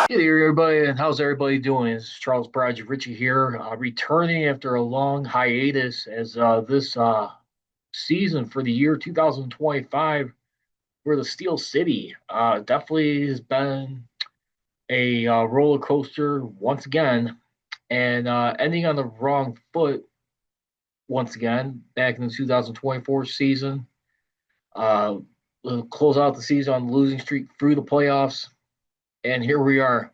Hey there, everybody, and how's everybody doing? It's Charles Prodigy Richey here, returning after a long hiatus as this season for the year 2025 for the Steel City definitely has been a roller coaster once again, and ending on the wrong foot once again back in the 2024 season. Uh, we'll close out the season on the losing streak through the playoffs, and here we are.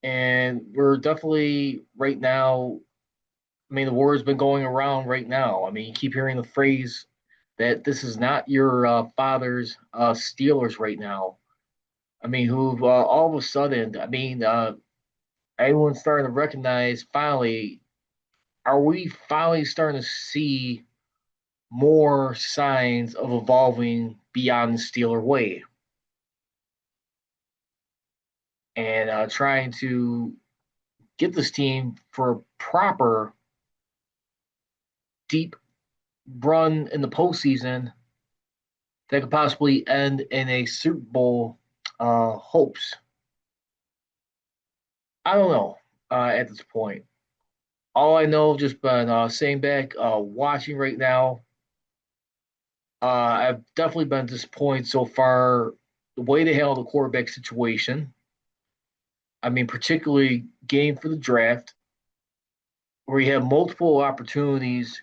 And we're definitely right now. I mean, the word's been going around right now. I mean, you keep hearing the phrase that this is not your father's Steelers right now. I mean, who all of a sudden, I mean, everyone's starting to recognize finally, are we finally starting to see more signs of evolving beyond the Steeler way and trying to get this team for a proper, deep run in the postseason that could possibly end in a Super Bowl hopes. I don't know at this point. All I know, just been sitting back, watching right now. I've definitely been disappointed so far the way they handle the quarterback situation. I mean, particularly game for the draft, where you have multiple opportunities.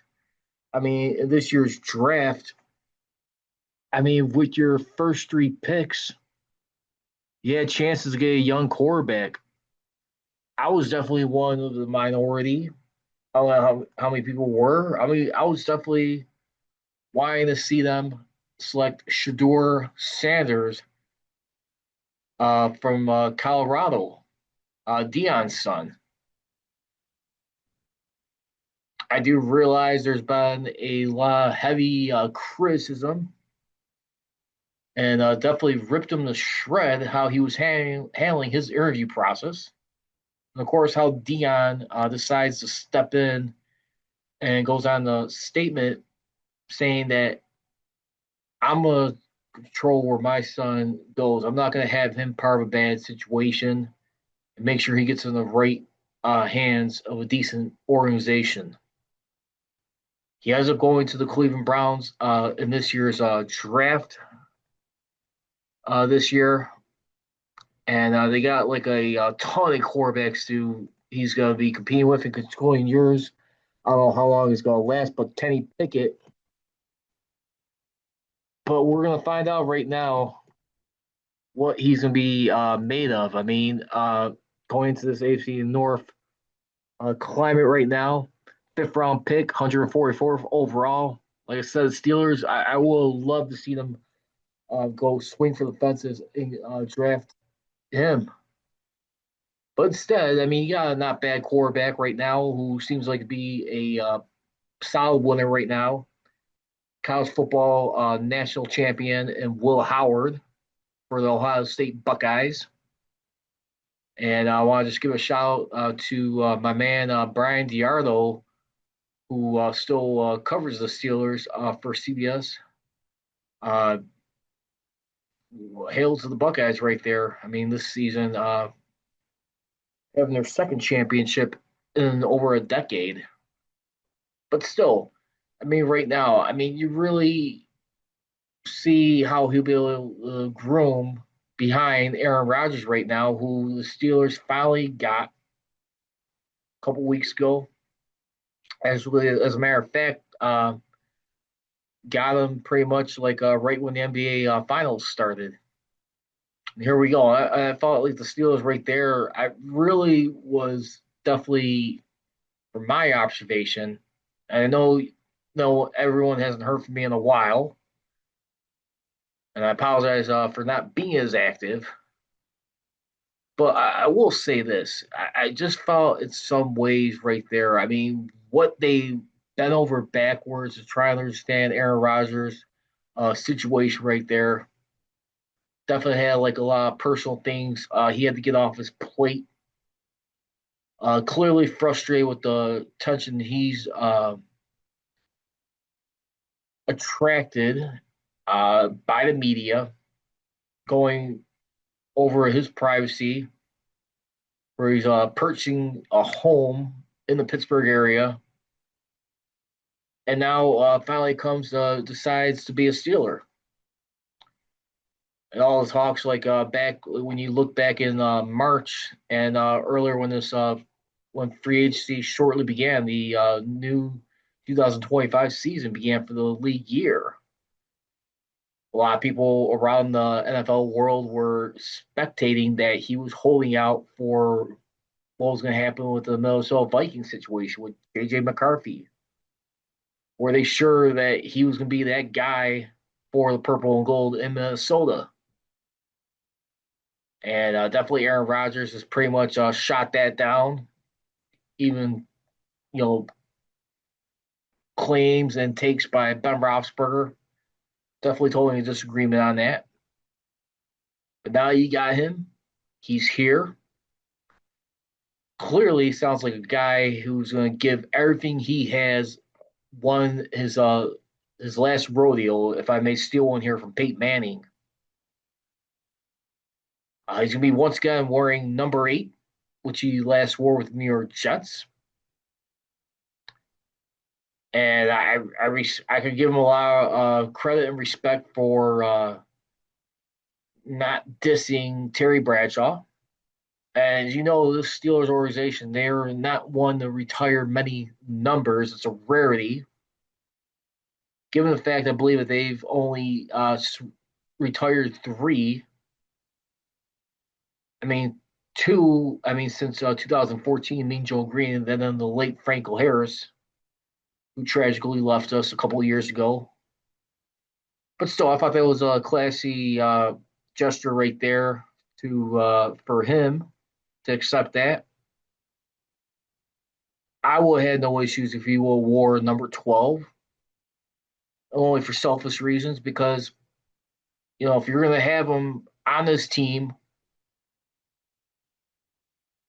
I mean, in this year's draft, I mean, with your first three picks, you had chances to get a young quarterback. I was definitely one of the minority. I don't know how many people were. I mean, I was definitely wanting to see them select Shador Sanders from Colorado, Dion's son. I do realize there's been a lot of heavy criticism and definitely ripped him to shred how he was handling his interview process. And of course, how Dion decides to step in and goes on the statement saying that I'm going to control where my son goes. I'm not going to have him part of a bad situation and make sure he gets in the right hands of a decent organization. He ends up going to the Cleveland Browns in this year's draft this year, and they got like a ton of quarterbacks to he's going to be competing with in going years. I don't know how long he's going to last, but Kenny Pickett. But we're going to find out right now what he's going to be made of. I mean, going into this AFC North climate right now, fifth round pick, 144th overall. Like I said, Steelers, I will love to see them go swing for the fences and draft him. But instead, I mean, you got a not bad quarterback right now who seems like to be a solid winner right now. College football national champion and Will Howard for the Ohio State Buckeyes. And I want to just give a shout out to my man Brian Diardo, who still covers the Steelers for CBS. Uh, Hail to the Buckeyes right there. I mean, this season having their second championship in over a decade. But still, I mean, right now, I mean, you really see how he'll be able to groom behind Aaron Rodgers right now, who the Steelers finally got a couple weeks ago. As a matter of fact, got him pretty much like right when the NBA finals started. Here we go. I thought like the Steelers right there. I really was definitely, from my observation, and I know no everyone hasn't heard from me in a while, and I apologize for not being as active. But I will say this: I just felt in some ways right there. I mean, what they bent over backwards to try and understand Aaron Rodgers' situation right there. Definitely had like a lot of personal things he had to get off his plate. Clearly frustrated with the attention he's attracted by the media, going. over his privacy, where he's purchasing a home in the Pittsburgh area, and now finally comes decides to be a Steeler. And all the talks like back when you look back in March and earlier when free agency shortly began, the new 2025 season began for the league year. A lot of people around the NFL world were spectating that he was holding out for what was going to happen with the Minnesota Vikings situation with JJ McCarthy. Were they sure that he was going to be that guy for the purple and gold in Minnesota? And definitely Aaron Rodgers has pretty much shot that down. Even, you know, claims and takes by Ben Roethlisberger. Definitely totally in disagreement on that. But now you got him. He's here. Clearly sounds like a guy who's going to give everything he has. Won his last rodeo, if I may steal one here from Peyton Manning. He's going to be once again wearing number 8, which he last wore with the New York Jets. And I could give him a lot of credit and respect for not dissing Terry Bradshaw. And you know, this Steelers organization, they're not one to retire many numbers. It's a rarity. Given the fact, I believe that they've only retired 3. I mean, 2, I mean, since 2014, Mean Joe Green, and then the late Franco Harris, who tragically left us a couple of years ago. But still, I thought that was a classy gesture right there to for him to accept that. I would have had no issues if he would have wore number 12, only for selfish reasons, because, you know, if you're going to have him on this team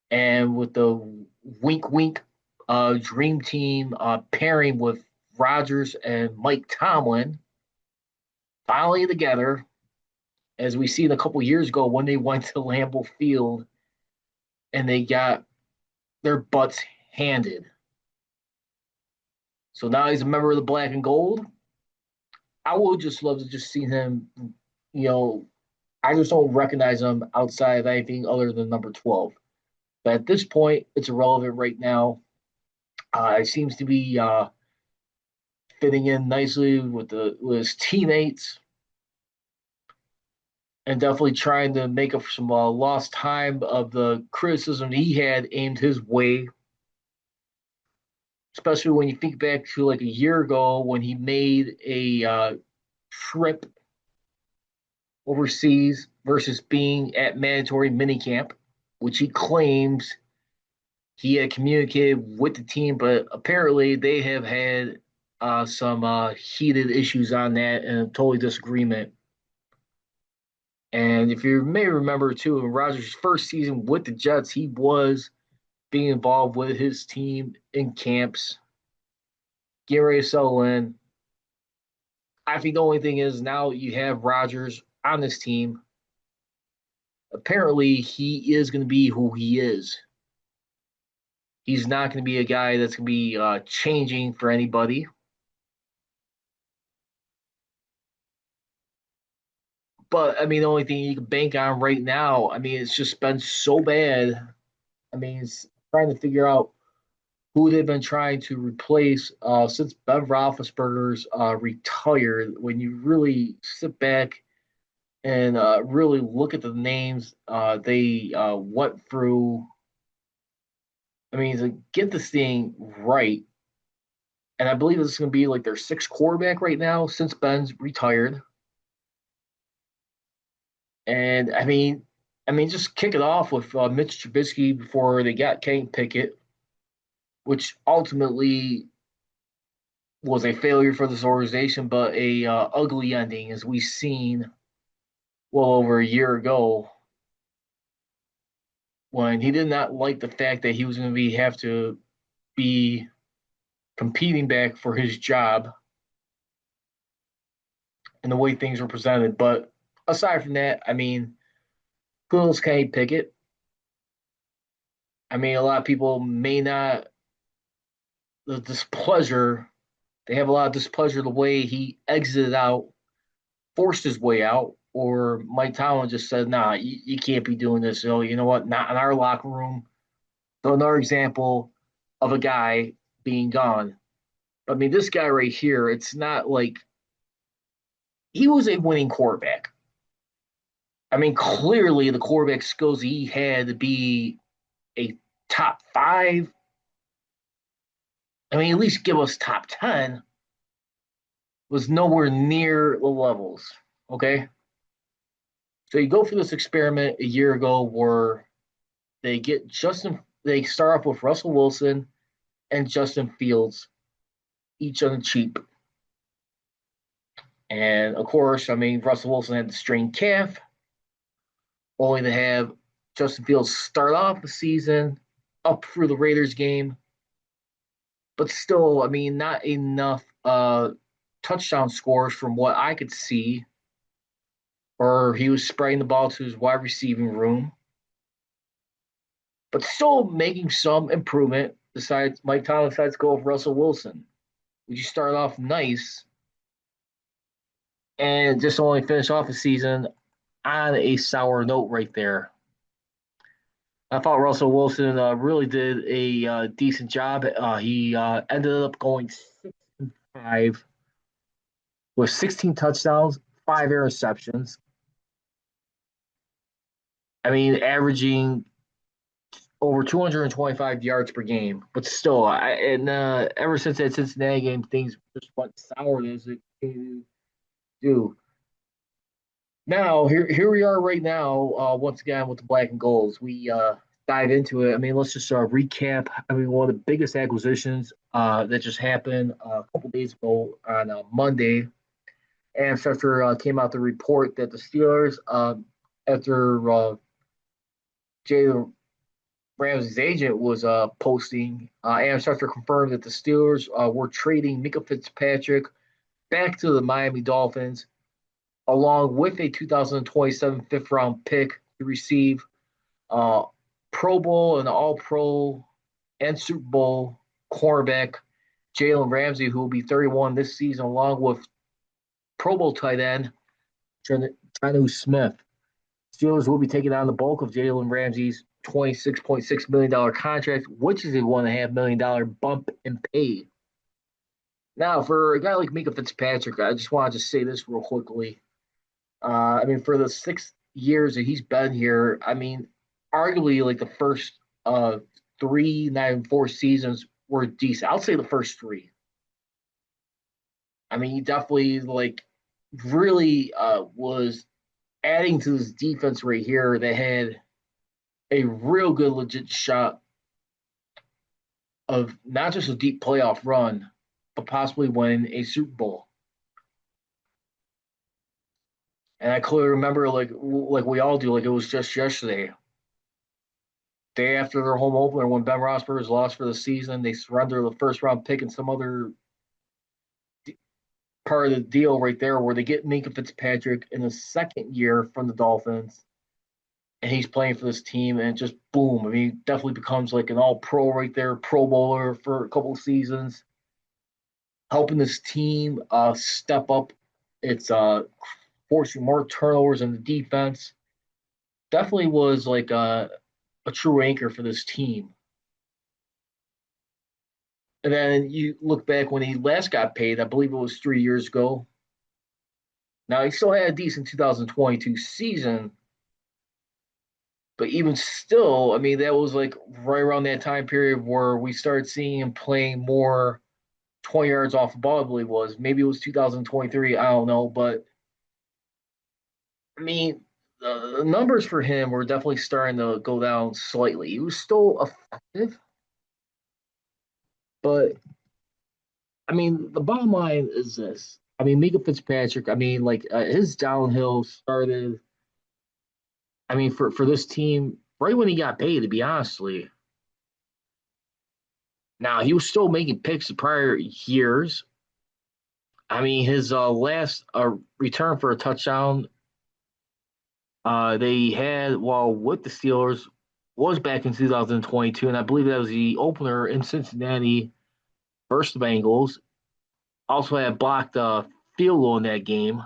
and with the wink wink dream team pairing with Rodgers and Mike Tomlin finally together, as we seen a couple years ago when they went to Lambeau Field and they got their butts handed. So now he's a member of the Black and Gold. I would just love to just see him, you know, I just don't recognize him outside of anything other than number 12. But at this point, it's irrelevant right now. It seems to be fitting in nicely with his teammates and definitely trying to make up for some lost time of the criticism he had aimed his way. Especially when you think back to like a year ago when he made a trip overseas versus being at mandatory minicamp, which he claims he had communicated with the team, but apparently they have had some heated issues on that and a totally disagreement. And if you may remember too, in Rodgers' first season with the Jets, he was being involved with his team in camps, getting ready to settle in. I think the only thing is now you have Rodgers on this team. Apparently, he is going to be who he is. He's not going to be a guy that's going to be changing for anybody. But I mean, the only thing you can bank on right now, I mean, it's just been so bad. I mean, it's trying to figure out who they've been trying to replace since Ben Roethlisberger's retired. When you really sit back and really look at the names they went through, I mean, to get this thing right, and I believe this is going to be like their 6th quarterback right now since Ben's retired. And I mean, just kick it off with Mitch Trubisky before they got Kenny Pickett, which ultimately was a failure for this organization, but a ugly ending, as we've seen well over a year ago, when he did not like the fact that he was going to have to be competing back for his job and the way things were presented. But aside from that, I mean, Kudos Kenny Pickett. I mean, a lot of people may not the displeasure. They have a lot of displeasure the way he exited out, forced his way out, or Mike Tomlin just said, "Nah, you can't be doing this." So you know what? Not in our locker room. So another example of a guy being gone. I mean, this guy right here, it's not like he was a winning quarterback. I mean, clearly the quarterback skills he had to be a top five. I mean, at least give us top 10 was nowhere near the levels. Okay. So you go for this experiment a year ago where they start off with Russell Wilson and Justin Fields, each on the cheap. And of course, I mean, Russell Wilson had the strained calf, only to have Justin Fields start off the season up through the Raiders game, but still, I mean, not enough touchdown scores from what I could see, or he was spreading the ball to his wide receiving room, but still making some improvement. Besides, Mike Tomlin decides to go with Russell Wilson. Would you start off nice and just only finish off the season on a sour note right there? I thought Russell Wilson really did a decent job. He ended up going 6-5 with 16 touchdowns, 5 interceptions. I mean, averaging over 225 yards per game. But still, ever since that Cincinnati game, things just went sour as it do. Now, here we are right now, once again with the black and golds. We dive into it. I mean, let's just recap. I mean, one of the biggest acquisitions that just happened a couple days ago on Monday. And after came out the report that the Steelers, after Jalen Ramsey's agent was posting, Aaron Rodgers confirmed that the Steelers were trading Mika Fitzpatrick back to the Miami Dolphins, along with a 2027 fifth round pick to receive uh, Pro Bowl and All Pro and Super Bowl cornerback Jalen Ramsey, who will be 31 this season, along with Pro Bowl tight end Jonnu Smith. Steelers will be taking on the bulk of Jalen Ramsey's $26.6 million contract, which is a $1.5 million bump in pay. Now, for a guy like Mika Fitzpatrick, I just want to just say this real quickly. I mean, for the 6 years that he's been here, I mean, arguably like the first three, not even 4 seasons were decent. I'll say the first three. I mean, he definitely like really was adding to this defense right here that had a real good legit shot of not just a deep playoff run, but possibly winning a Super Bowl. And I clearly remember, like we all do, like it was just yesterday, day after their home opener when Ben Roethlisberger's lost for the season, they surrender the first round pick and some other part of the deal right there where they get Minka Fitzpatrick in the second year from the Dolphins, and he's playing for this team, and just boom, I mean, he definitely becomes like an all pro right there, Pro Bowler for a couple of seasons, helping this team step up. It's forcing more turnovers in the defense. Definitely was like a true anchor for this team. And then you look back when he last got paid, I believe it was 3 years ago. Now he still had a decent 2022 season, but even still, I mean, that was like right around that time period where we started seeing him playing more 20 yards off the ball, I believe it was. Maybe it was 2023, I don't know. But I mean, the numbers for him were definitely starting to go down slightly. He was still effective, but I mean, the bottom line is this. I mean, Mika Fitzpatrick, I mean, like his downhill started, I mean, for this team, right when he got paid, to be honestly. Now, he was still making picks the prior years. I mean, his last return for a touchdown They had while with the Steelers was back in 2022, and I believe that was the opener in Cincinnati versus the Bengals. Also had blocked a field goal in that game.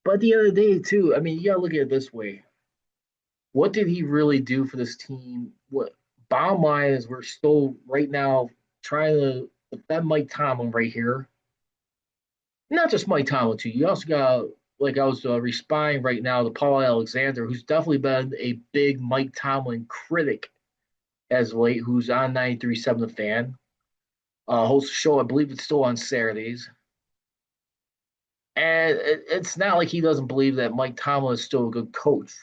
But the other day too, I mean, you gotta look at it this way. What did he really do for this team? What bottom line is we're still right now trying to defend Mike Tomlin right here. Not just Mike Tomlin too. You also got like I was responding right now to Paul Alexander, who's definitely been a big Mike Tomlin critic as of late, who's on 93.7 The Fan. Hosts a show, I believe it's still on Saturdays. And it's not like he doesn't believe that Mike Tomlin is still a good coach.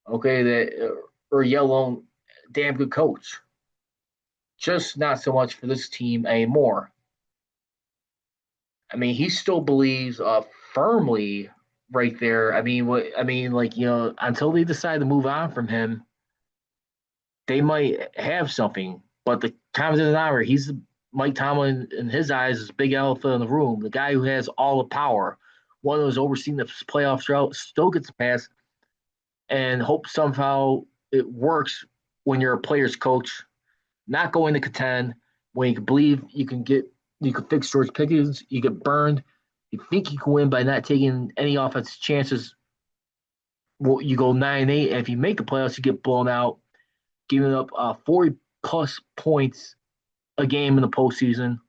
Okay, that or yet alone damn good coach. Just not so much for this team anymore. I mean, he still believes firmly right there. I mean, what I mean, like until they decide to move on from him, they might have something. But the common denominator, he's Mike Tomlin in his eyes is big elephant in the room, the guy who has all the power, one who's overseen the playoff drought, still gets past and hope somehow it works when you're a player's coach, not going to contend when you can believe you can fix George Pickens, you get burned, you think you can win by not taking any offensive chances. Well, you go 9-8, and if you make the playoffs, you get blown out, giving up 40 plus points a game in the postseason,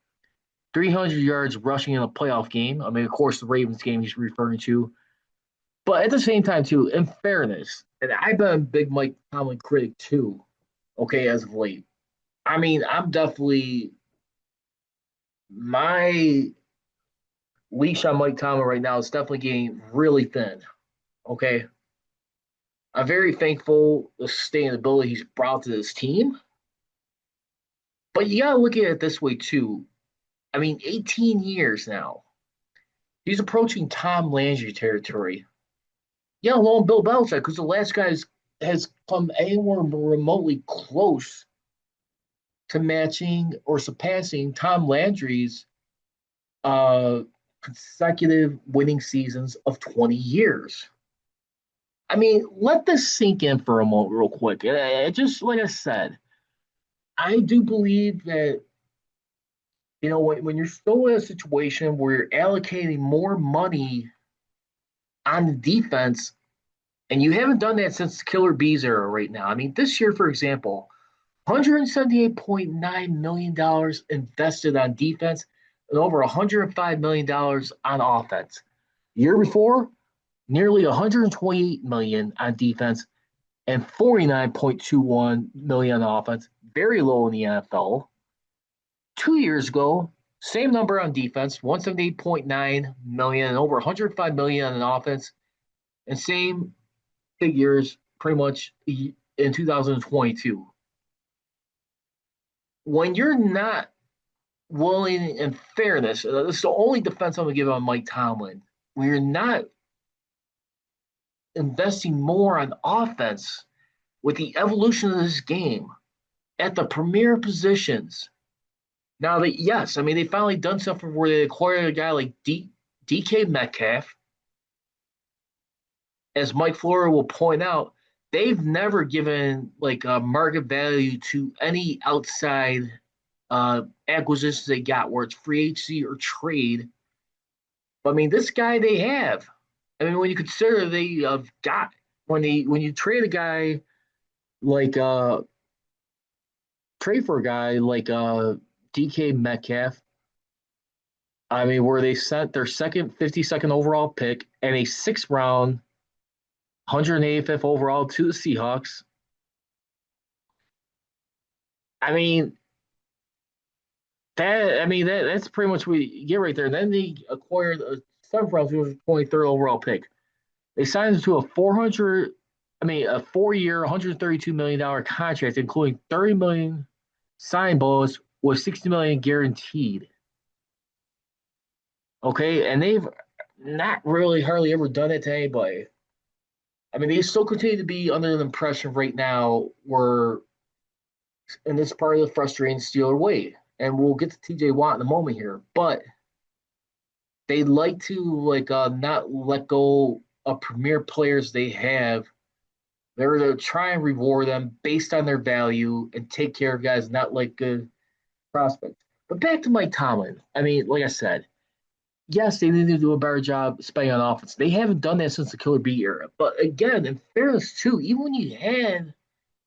300 yards rushing in a playoff game. I mean, of course, the Ravens game he's referring to. But at the same time, too, in fairness, and I've been a big Mike Tomlin critic too, okay, as of late. I mean, I'm definitely my leash on Mike Tomlin right now is definitely getting really thin. Okay. I'm very thankful the sustainability he's brought to this team. But you gotta look at it this way too. I mean, 18 years now. He's approaching Tom Landry territory. Yeah, alone Bill Belichick, because the last guy has come anywhere remotely close to matching or surpassing Tom Landry's uh, consecutive winning seasons of 20 years. I mean, let this sink in for a moment, real quick. Just like I said, I do believe that when you're still in a situation where you're allocating more money on the defense, and you haven't done that since the Killer Bees era right now. I mean, this year, for example, $178.9 million invested on defense and over $105 million on offense. Year before, nearly 128 million on defense and 49.21 million on offense, very low in the NFL. 2 years ago, same number on defense, 178.9 million and over 105 million on offense, and same figures pretty much in 2022. When you're not willing, in fairness, this is the only defense I'm going to give on Mike Tomlin. When you're not investing more on offense with the evolution of this game at the premier positions. Now that yes, I mean they finally done something where they acquired a guy like DK Metcalf. As Mike Flora will point out, they've never given like a market value to any outside acquisitions they got, where it's free agency or trade. But I mean, this guy they have. I mean, when you consider they have got when you trade a guy like trade for a guy like DK Metcalf. I mean, where they sent their second 52nd overall pick and a sixth round 185th overall to the Seahawks. I mean, that's pretty much what we get right there. And then they acquired a seventh round, who was a 23rd overall pick. They signed him to a 4-year, $132 million contract, including $30 million sign bonus with $60 million guaranteed. Okay, and they've not really hardly ever done it to anybody. I mean, they still continue to be under the impression right now we're in this part of the frustrating Steeler way. And we'll get to TJ Watt in a moment here, but they like to not let go of premier players they have, they're to try and reward them based on their value and take care of guys not like good prospects. But back to Mike Tomlin. I mean, like I said, yes, they need to do a better job spending on offense. They haven't done that since the Killer Bee era. But again, in fairness too, even when you had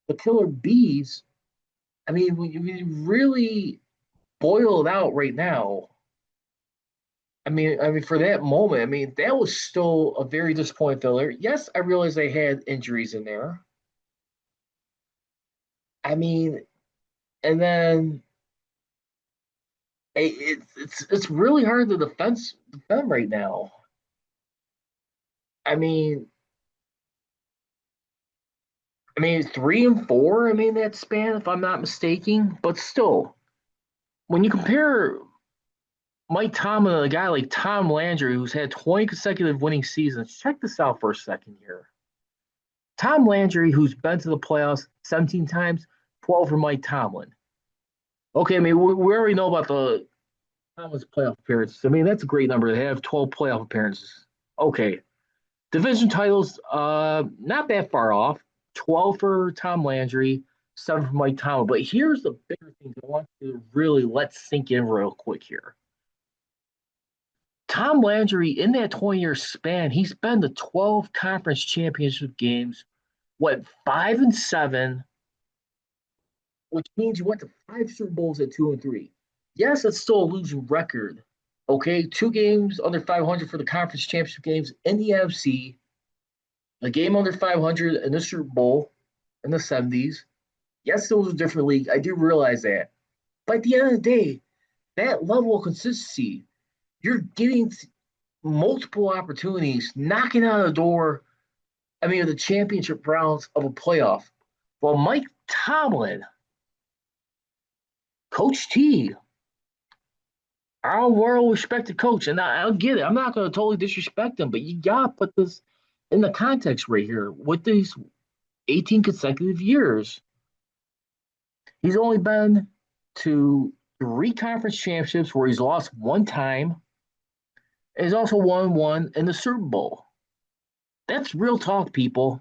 the Killer Bees, I mean, when you really boil it out right now, I mean, for that moment, I mean, that was still a very disappointing failure. Yes, I realize they had injuries in there. I mean, and then it's really hard to defend right now. I mean, three and four. I mean, that span, if I'm not mistaken. But still, when you compare Mike Tomlin to a guy like Tom Landry, who's had 20 consecutive winning seasons, check this out for a second here. Tom Landry, who's been to the playoffs 17 times, 12 for Mike Tomlin. Okay, I mean, we already know about the Tomlin's playoff appearances. I mean, that's a great number to have 12 playoff appearances. Okay. Division titles, not that far off. 12 for Tom Landry, 7 for Mike Tomlin. But here's the bigger thing I want you to really let sink in real quick here. Tom Landry, in that 20-year span, he's been to 12 conference championship games, went 5-7, which means you went to 5 Super Bowls at 2-3. Yes, it's still a losing record. Okay, 2 games under 500 for the conference championship games in the NFC, a game under 500 in the Super Bowl in the 70s. Yes, it was a different league. I do realize that. But at the end of the day, that level of consistency, you're getting multiple opportunities, knocking on the door, the championship rounds of a playoff. Well, Mike Tomlin, Coach T, our well respected coach, and I'll get it. I'm not going to totally disrespect him, but you got to put this in the context right here. With these 18 consecutive years, he's only been to 3 conference championships where he's lost 1 time. And he's also won one in the Super Bowl. That's real talk, people.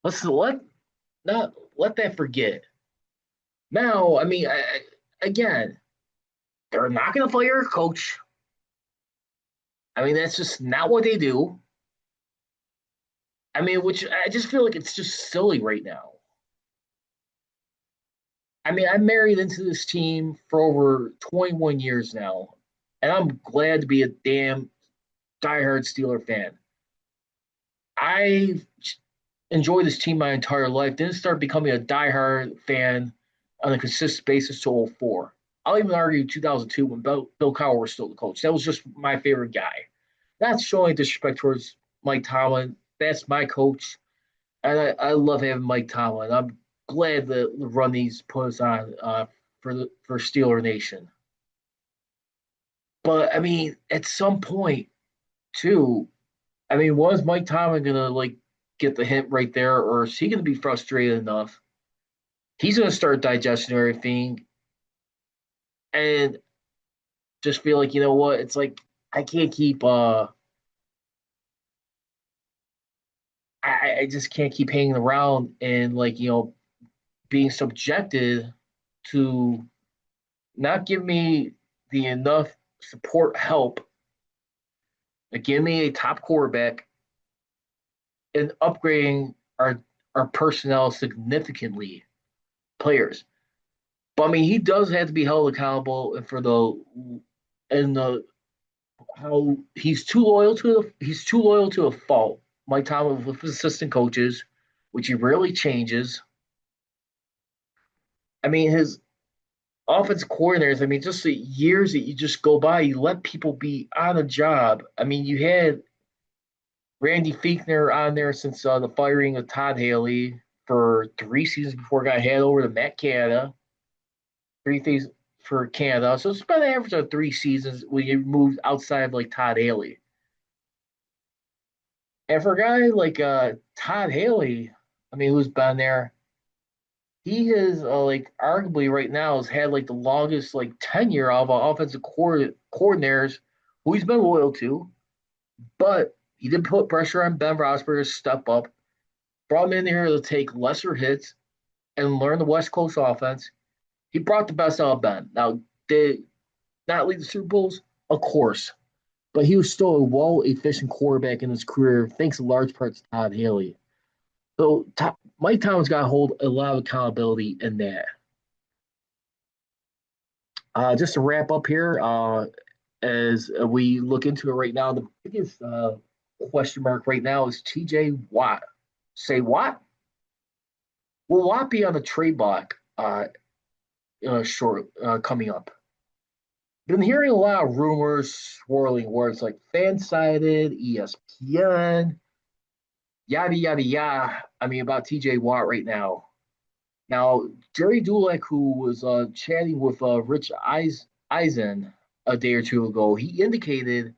Let's not let that forget. Now, again, they're not going to fire a coach. That's just not what they do. Which I just feel like it's just silly right now. I'm married into this team for over 21 years now, and I'm glad to be a damn diehard Steeler fan. I enjoyed this team my entire life. Didn't start becoming a diehard fan on a consistent basis till 04. I'll even argue 2002 when Bill Cowher was still the coach. That was just my favorite guy. That's showing disrespect towards Mike Tomlin. That's my coach. And I love having Mike Tomlin. I'm glad that the run he's put us on for Steeler Nation. But at some point, too, was Mike Tomlin gonna get the hint right there, or is he gonna be frustrated enough? He's gonna start digesting everything and just feel like, you know what? It's like I can't keep I just can't keep hanging around and being subjected to not give me the enough support help, give me a top quarterback and upgrading our personnel significantly, players. But he does have to be held accountable and for the how he's too loyal to a fault. Mike Tomlin with his assistant coaches, which he rarely changes. His offensive coordinators. Just the years that you just go by, you let people be on a job. You had Randy Fichtner on there since the firing of Todd Haley for 3 seasons before it got handed over to Matt Canada. 3 things for Canada. So it's about an average of 3 seasons when you moved outside of Todd Haley. And for a guy like Todd Haley, who's been there, he has arguably right now has had the longest tenure of offensive coordinators who he's been loyal to. But He did put pressure on Ben Roethlisberger to step up, brought him in here to take lesser hits and learn the West Coast offense. He brought the best out of Ben. Now, did not lead the Super Bowls? Of course. But he was still a well efficient quarterback in his career, thanks in large part to Todd Haley. So Mike Tomlin's got to hold a lot of accountability in that. Just to wrap up here, as we look into it right now, the biggest question mark right now is TJ Watt. Say what? Will Watt be on the trade block short coming up? Been hearing a lot of rumors swirling where it's like fan sided, ESPN, yada yada yada. I mean about TJ Watt right now. Now Jerry Dulac, who was chatting with Rich Eisen a day or two ago, he indicated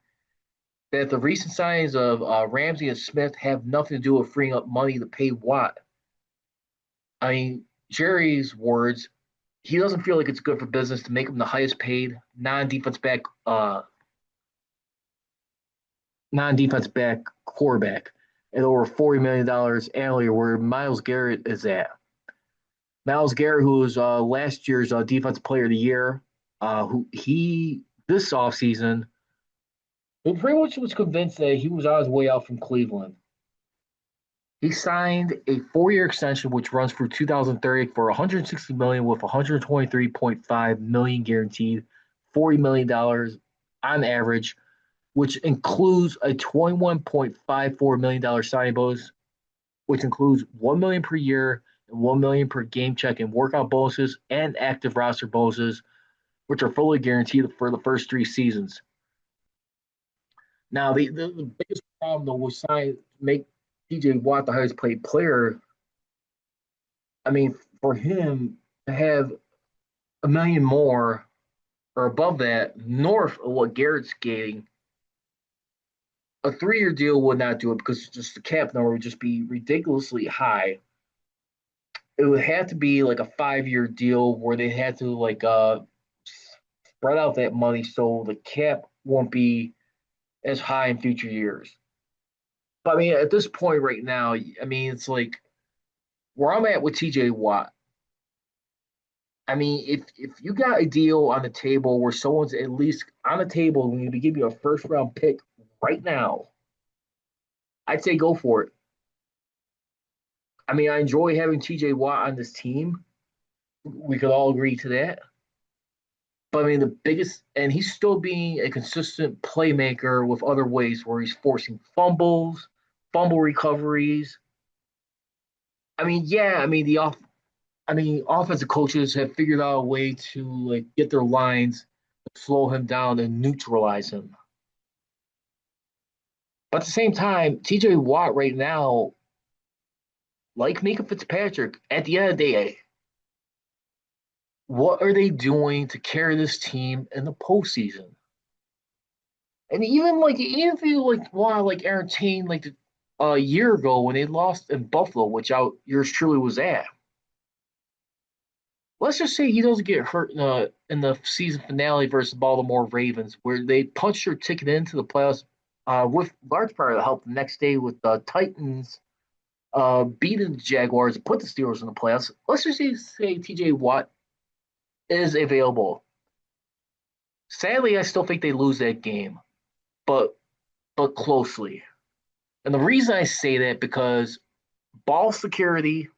that the recent signings of Ramsey and Smith have nothing to do with freeing up money to pay Watt. I mean, Jerry's words, he doesn't feel like it's good for business to make him the highest paid non-defense back quarterback at over $40 million annually, where Myles Garrett is at. Myles Garrett, who was last year's defensive player of the year, who he this offseason, he pretty much was convinced that he was on his way out from Cleveland. He signed a 4-year extension, which runs through 2030 for $160 million with $123.5 million guaranteed, $40 million on average, which includes a $21.54 million signing bonus, which includes $1 million per year and $1 million per game check and workout bonuses and active roster bonuses, which are fully guaranteed for the first 3 seasons. Now, the biggest problem though was make TJ Watt the highest paid player. I mean, for him to have a million more or above that, north of what Garrett's getting, a 3-year deal would not do it because just the cap number would just be ridiculously high. It would have to be like a 5-year deal where they had to like spread out that money so the cap won't be as high in future years. But I mean, at this point right now, I mean, it's like where I'm at with TJ Watt. I mean, if you got a deal on the table where someone's at least on the table and to give you a first round pick right now, I'd say go for it. I mean, I enjoy having TJ Watt on this team. We could all agree to that. But I mean, the biggest, and he's still being a consistent playmaker with other ways where he's forcing fumbles, fumble recoveries. I mean, yeah, I mean offensive coaches have figured out a way to like get their lines, slow him down, and neutralize him. But at the same time, TJ Watt right now, like Mika Fitzpatrick, at the end of the day, what are they doing to carry this team in the postseason? And even if you like want like entertain like a year ago when they lost in Buffalo, which yours truly was at. Let's just say he doesn't get hurt in the season finale versus Baltimore Ravens, where they punched their ticket into the playoffs with large part of the help the next day with the Titans beating the Jaguars and put the Steelers in the playoffs. Let's just say TJ Watt is available. Sadly, I still think they lose that game, but closely. And the reason I say that because ball security,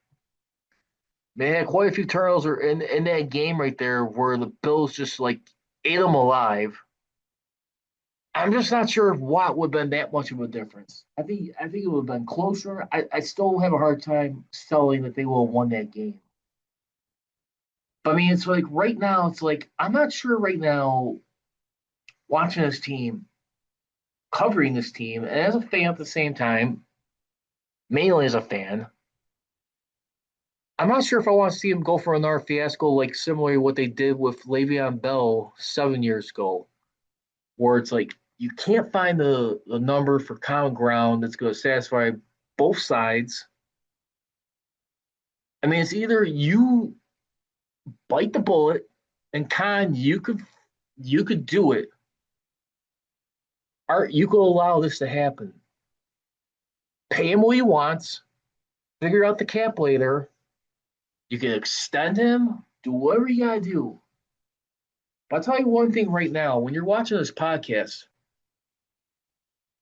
they had quite a few turnovers in that game right there where the Bills just like ate them alive. I'm just not sure if Watt would have been that much of a difference. I think it would have been closer. I still have a hard time selling that they will have won that game. But I mean, it's like right now, it's like I'm not sure right now watching this team, covering this team, and as a fan at the same time, mainly as a fan, I'm not sure if I want to see him go for another fiasco like similar to what they did with Le'Veon Bell 7 years ago, where it's like you can't find the number for common ground that's going to satisfy both sides. I mean, it's either you bite the bullet and you could do it, or you could allow this to happen. Pay him what he wants, figure out the cap later. You can extend him, do whatever you gotta do. But I'll tell you one thing right now, when you're watching this podcast,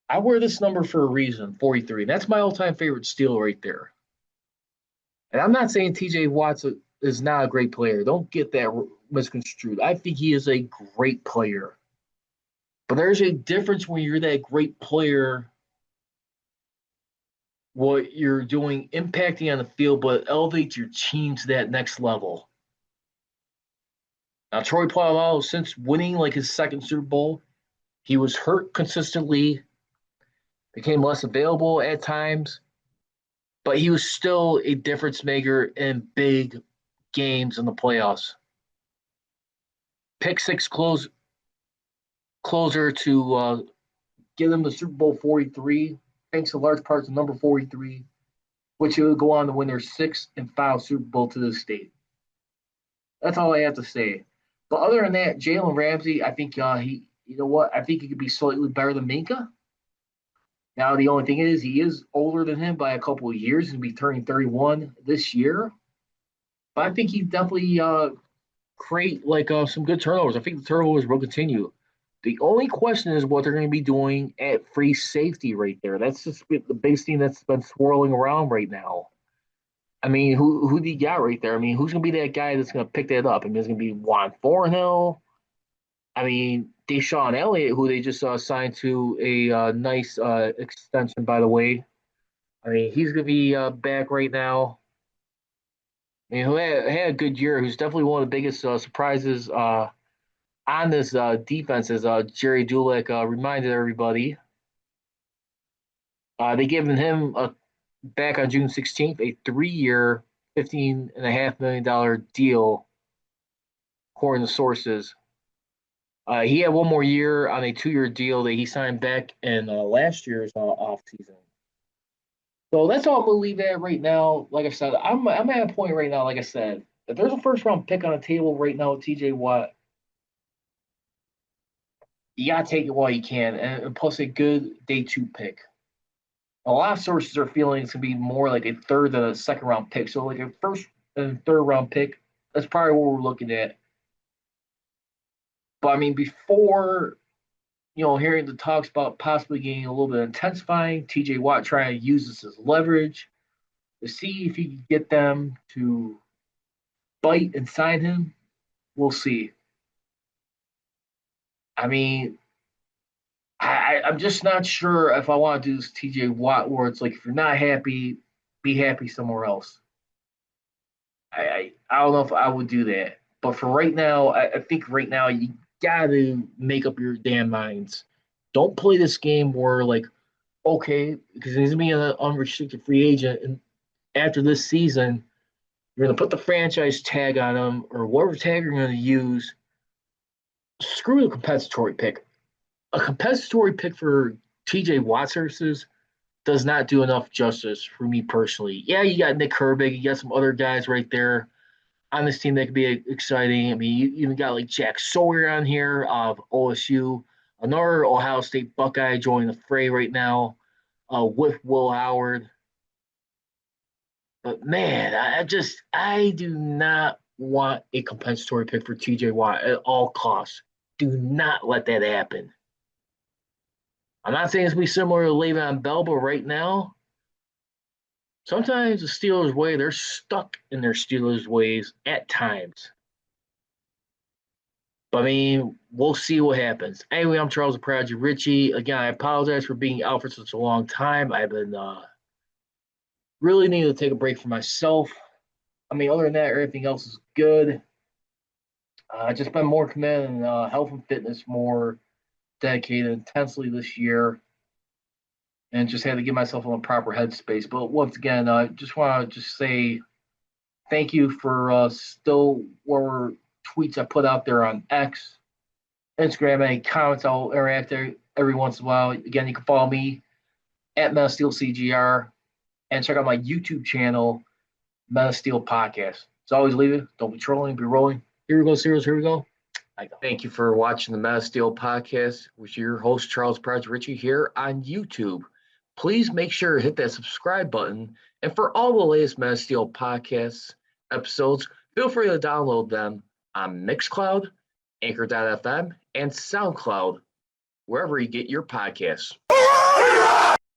I wear this number for a reason, 43. That's my all-time favorite steal right there. And I'm not saying TJ Watts is not a great player. Don't get that misconstrued. I think he is a great player. But there's a difference when you're that great player, what you're doing impacting on the field, but elevates your team to that next level. Now, Troy Polamalu, since winning like his second Super Bowl, he was hurt consistently, became less available at times, but he was still a difference maker in big games in the playoffs. Pick six closer to get him the Super Bowl 43, thanks in large part to number 43, which he would go on to win their sixth and final Super Bowl to this date. That's all I have to say. But other than that, Jalen Ramsey, I think you know what? I think he could be slightly better than Minka. Now the only thing is, he is older than him by a couple of years. He'll be turning 31 this year. But I think he definitely create like some good turnovers. I think the turnovers will continue. The only question is what they're going to be doing at free safety right there. That's just the biggest thing that's been swirling around right now. I mean, who do you got right there? I mean, who's going to be that guy that's going to pick that up? I mean, it's going to be Juan Thornhill. I mean, Deshaun Elliott, who they just signed to a nice extension, by the way. I mean, he's going to be back right now. I mean, who had a good year, who's definitely one of the biggest surprises on this defense, as Jerry Dulac reminded everybody. They given him back on June 16th a 3-year, $15.5 million deal, according to sources. He had one more year on a 2-year deal that he signed back in last year's offseason. So that's all I'm going to leave at right now. Like I said, I'm at a point right now, like I said, if there's a first round pick on the table right now with TJ Watt, you got to take it while you can, and plus a good day 2 pick. A lot of sources are feeling it's going to be more like a third than a second round pick. So, like a first and third round pick, that's probably what we're looking at. But I mean, before hearing the talks about possibly getting a little bit intensifying, TJ Watt trying to use this as leverage to see if he can get them to bite and sign him. We'll see. I mean, I'm just not sure if I want to do this TJ Watt where it's like if you're not happy, be happy somewhere else. I don't know if I would do that. But for right now, I think right now you got to make up your damn minds. Don't play this game where like, okay, because he's gonna be an unrestricted free agent, and after this season, you're gonna put the franchise tag on him or whatever tag you're gonna use. Screw the compensatory pick. A compensatory pick for TJ Watt services does not do enough justice for me personally. Yeah, you got Nick Herbig, you got some other guys right there on this team that could be exciting. I mean, you even got like Jack Sawyer on here of OSU, another Ohio State Buckeye joining the fray right now with Will Howard. But man, I do not want a compensatory pick for TJ Watt at all costs. Do not let that happen. I'm not saying it's going to be similar to Le'Veon Bell, but right now, sometimes the Steelers' way, they're stuck in their Steelers' ways at times. But I mean, we'll see what happens. Anyway, I'm Charles the Prodigy Richey. Again, I apologize for being out for such a long time. I've been really needing to take a break for myself. I mean, other than that, everything else is good. Just been more committed in health and fitness, more dedicated intensely this year, and just had to get myself in a proper headspace. But once again, I just want to just say thank you for still whatever tweets I put out there on X, Instagram, any comments. I'll interact there every once in a while. Again, you can follow me at MetaSteelCGR and check out my YouTube channel, MetaSteel Podcast. As always, leave it. Don't be trolling, be rolling. Here we go, serious. Here we go. Thank you for watching the MetaSteel Podcast with your host, Charles Prodigy Richey, here on YouTube. please make sure to hit that subscribe button. And for all the latest Man of Steel podcasts, episodes, feel free to download them on Mixcloud, Anchor.fm, and SoundCloud, wherever you get your podcasts.